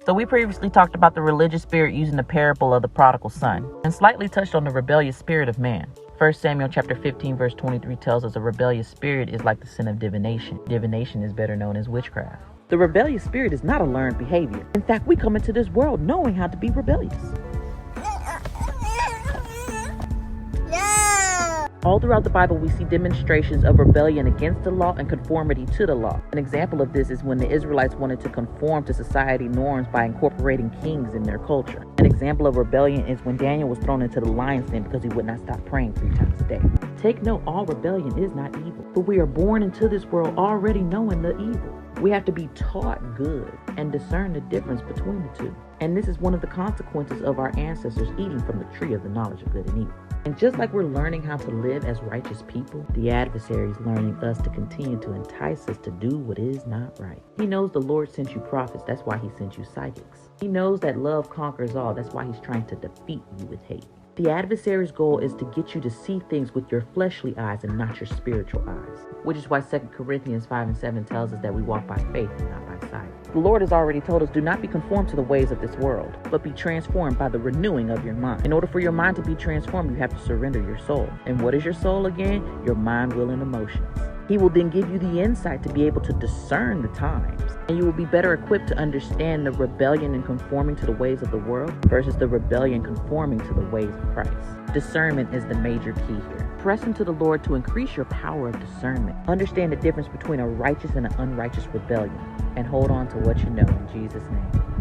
So we previously talked about the religious spirit using the parable of the prodigal son and slightly touched on the rebellious spirit of man. 1 Samuel chapter 15 verse 23 tells us a rebellious spirit is like the sin of divination. Divination is better known as witchcraft. The rebellious spirit is not a learned behavior. In fact, we come into this world knowing how to be rebellious. All throughout the Bible, we see demonstrations of rebellion against the law and conformity to the law. An example of this is when the Israelites wanted to conform to society norms by incorporating kings in their culture. An example of rebellion is when Daniel was thrown into the lion's den because he would not stop praying 3 times a day. Take note, all rebellion is not evil, but we are born into this world already knowing the evil. We have to be taught good and discern the difference between the two. And this is one of the consequences of our ancestors eating from the tree of the knowledge of good and evil. And just like we're learning how to live as righteous people, the adversary is learning us to continue to entice us to do what is not right. He knows the Lord sent you prophets. That's why he sent you psychics. He knows that love conquers all. That's why he's trying to defeat you with hate. The adversary's goal is to get you to see things with your fleshly eyes and not your spiritual eyes, which is why 2 Corinthians 5:7 tells us that we walk by faith and not by sight. The Lord has already told us, do not be conformed to the ways of this world, but be transformed by the renewing of your mind. In order for your mind to be transformed, you have to surrender your soul. And what is your soul again? Your mind, will, and emotions. He will then give you the insight to be able to discern the times, and you will be better equipped to understand the rebellion and conforming to the ways of the world versus the rebellion conforming to the ways of Christ. Discernment is the major key here. Press into the Lord to increase your power of discernment. Understand the difference between a righteous and an unrighteous rebellion, and hold on to what you know in Jesus' name.